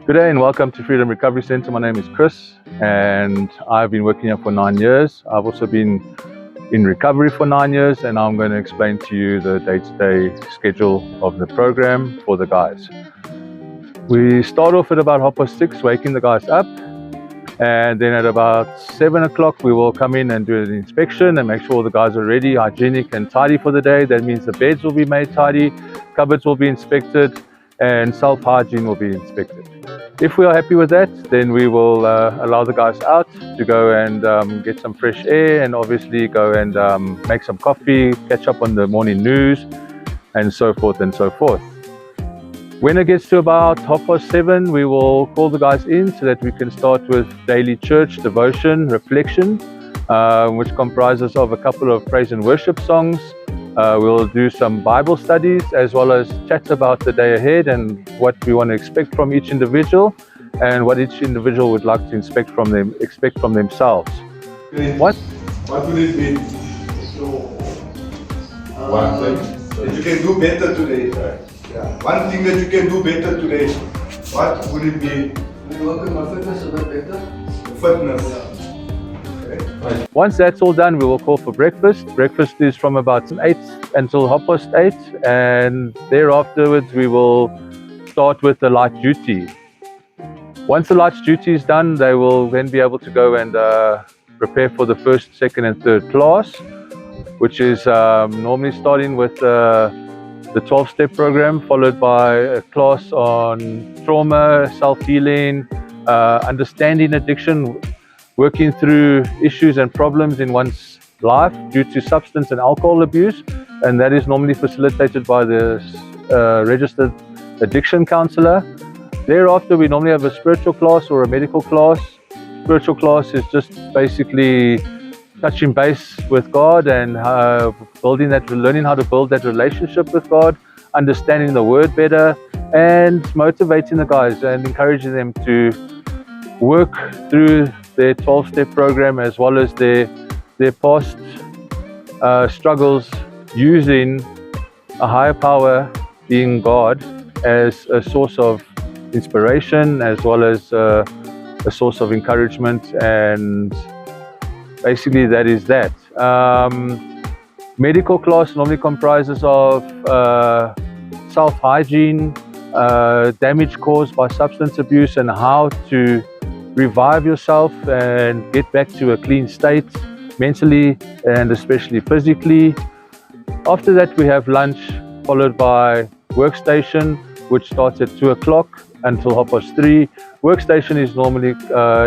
Good day and welcome to Freedom Recovery Centre. My name is Chris and I've been working here for 9 years. I've also been in recovery for 9 years, and I'm going to explain to you the day-to-day schedule of the program for the guys. We start off at about 6:30, waking the guys up, and then at about 7 o'clock we will come in and do an inspection and make sure all the guys are ready, hygienic and tidy for the day. That means the beds will be made tidy, cupboards will be inspected, and self-hygiene will be inspected. If we are happy with that, then we will allow the guys out to go and get some fresh air, and obviously go and make some coffee, catch up on the morning news, and so forth and so forth. When it gets to about 7:30, we will call the guys in so that we can start with daily church devotion reflection, which comprises of a couple of praise and worship songs. We'll do some Bible studies as well as chats about the day ahead and what we want to expect from each individual and what each individual would like to expect from themselves. What will it be? One thing that you can do better today. Yeah. One thing that you can do better today. What would it be? Working my fitness a bit better. Fitness. Once that's all done, we will call for breakfast. Breakfast is from about 8 until 8:30, and thereafterwards we will start with the light duty. Once the light duty is done, they will then be able to go and prepare for the first, second and third class, which is normally starting with the 12-step program, followed by a class on trauma, self-healing, understanding addiction, working through issues and problems in one's life due to substance and alcohol abuse, and that is normally facilitated by the registered addiction counselor. Thereafter, we normally have a spiritual class or a medical class. Spiritual class is just basically touching base with God and learning how to build that relationship with God, understanding the word better, and motivating the guys and encouraging them to work through their 12-step program as well as their past struggles, using a higher power, being God, as a source of inspiration as well as a source of encouragement, and basically that is that. Medical class normally comprises of self-hygiene, damage caused by substance abuse, and how to revive yourself and get back to a clean state mentally and especially physically. After that, we have lunch, followed by workstation, which starts at 2 o'clock until 3:30. Workstation is normally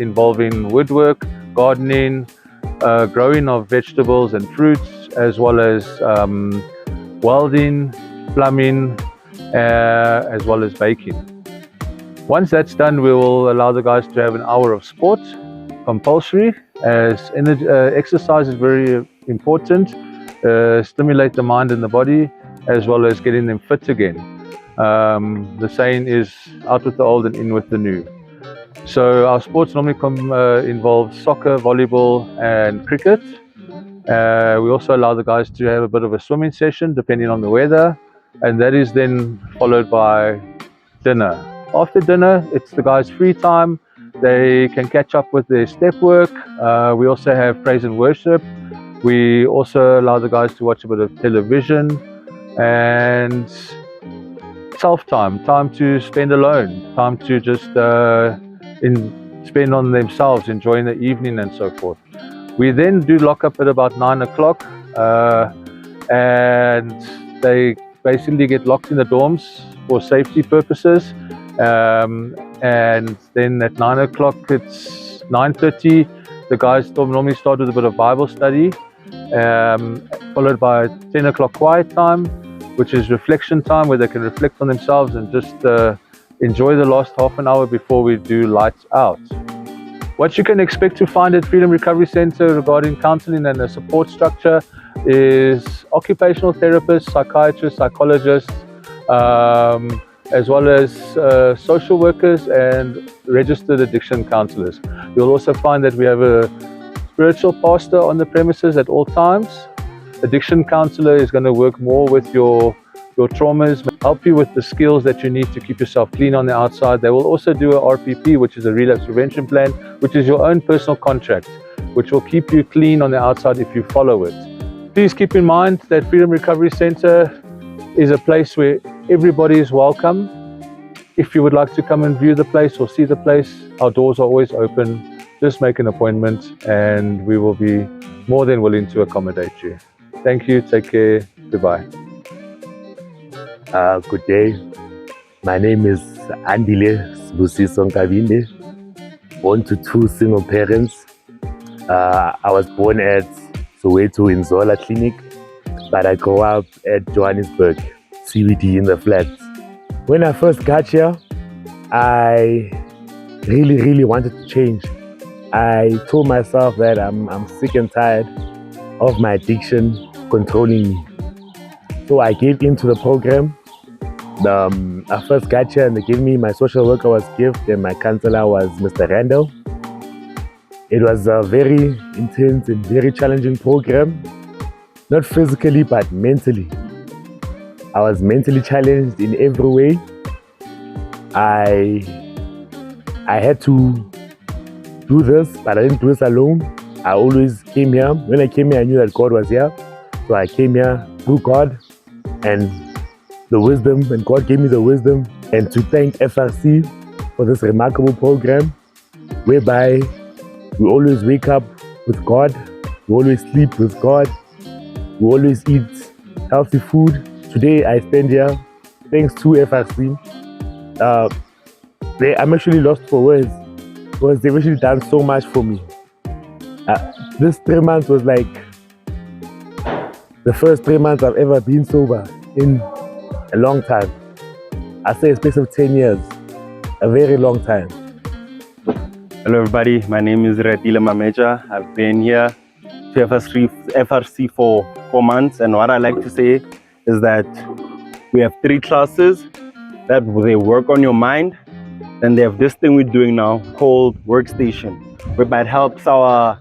involving woodwork, gardening, growing of vegetables and fruits, as well as welding, plumbing, as well as baking. Once that's done, we will allow the guys to have an hour of sport, compulsory, as exercise is very important, stimulate the mind and the body, as well as getting them fit again. The saying is out with the old and in with the new. So our sports normally involve soccer, volleyball and cricket. We also allow the guys to have a bit of a swimming session depending on the weather, and that is then followed by dinner. After dinner, it's the guys' free time. They can catch up with their step work. We also have praise and worship. We also allow the guys to watch a bit of television, and self-time, time to spend alone, time to just spend on themselves, enjoying the evening and so forth. We then do lock up at about 9 o'clock, and they basically get locked in the dorms for safety purposes. And then at 9 o'clock, it's 9:30. The guys normally start with a bit of Bible study, followed by 10 o'clock quiet time, which is reflection time, where they can reflect on themselves and just enjoy the last half an hour before we do lights out. What you can expect to find at Freedom Recovery Centre regarding counselling and the support structure is occupational therapists, psychiatrists, psychologists, as well as social workers and registered addiction counsellors. You'll also find that we have a spiritual pastor on the premises at all times. Addiction counsellor is going to work more with your traumas, help you with the skills that you need to keep yourself clean on the outside. They will also do a RPP, which is a relapse prevention plan, which is your own personal contract, which will keep you clean on the outside if you follow it. Please keep in mind that Freedom Recovery Centre is a place where everybody is welcome. If you would like to come and view the place or see the place, our doors are always open. Just make an appointment and we will be more than willing to accommodate you. Thank you, take care, goodbye. Good day. My name is Andile Sbusiso Nkabinde, born to two single parents. I was born at Soweto in Zola Clinic, but I grew up at Johannesburg, CBD in the flats. When I first got here, I really wanted to change. I told myself that I'm sick and tired of my addiction controlling me. So I gave into the program. I first got here and they gave me, my social worker was Gift and my counselor was Mr. Randall. It was a very intense and very challenging program, not physically but mentally. I was mentally challenged in every way. I had to do this, but I didn't do this alone. I always came here. When I came here, I knew that God was here. So I came here through God and the wisdom, and God gave me the wisdom. And to thank FRC for this remarkable program, whereby we always wake up with God, we always sleep with God, we always eat healthy food. Today I stand here thanks to FRC. I'm actually lost for words because they've actually done so much for me. This 3 months was like the first 3 months I've ever been sober in a long time. I say a space of 10 years, a very long time. Hello everybody, my name is Retile Mameja. I've been here to FRC for 4 months, and what I like to say is that we have 3 classes that they work on your mind. Then they have this thing we're doing now called Workstation, whereby it helps our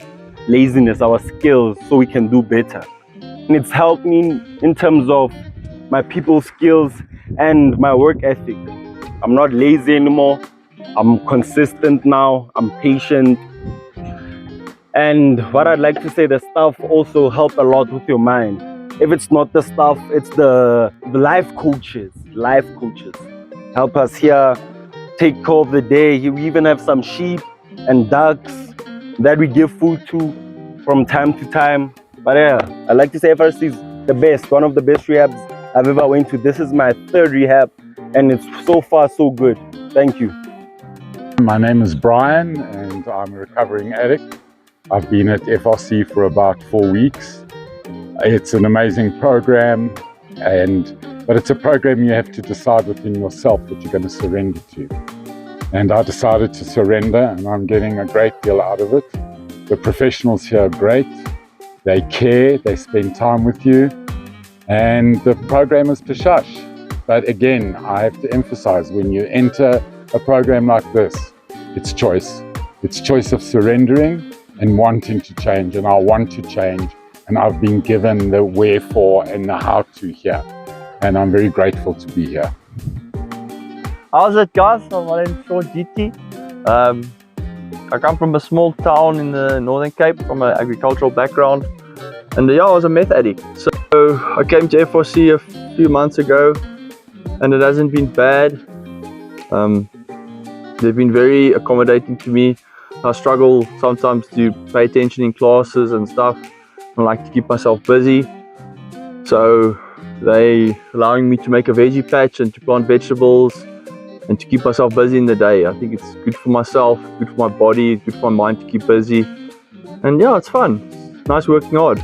laziness, our skills, so we can do better. And it's helped me in terms of my people skills and my work ethic. I'm not lazy anymore. I'm consistent now. I'm patient. And what I'd like to say, the staff also help a lot with your mind. If it's not the staff, it's the life coaches. Life coaches help us here take care of the day. We even have some sheep and ducks that we give food to from time to time. But yeah, I like to say FRC is the best, one of the best rehabs I've ever went to. This is my 3rd rehab and it's so far so good. Thank you. My name is Brian and I'm a recovering addict. I've been at FRC for about 4 weeks. It's an amazing program, but it's a program you have to decide within yourself what you're going to surrender to. And I decided to surrender and I'm getting a great deal out of it. The professionals here are great. They care, they spend time with you, and the program is Pishash. But again, I have to emphasize, when you enter a program like this, it's choice. It's choice of surrendering and wanting to change, and I want to change, and I've been given the wherefore and the how to here, and I'm very grateful to be here. How's it, guys? My name is Sean GT. I come from a small town in the Northern Cape from an agricultural background, and yeah, I was a meth addict. So I came to FRC a few months ago and it hasn't been bad. They've been very accommodating to me. I struggle sometimes to pay attention in classes and stuff. I like to keep myself busy, so they allowing me to make a veggie patch and to plant vegetables and to keep myself busy in the day. I think it's good for myself, good for my body, good for my mind to keep busy. And yeah, it's fun. It's nice working hard.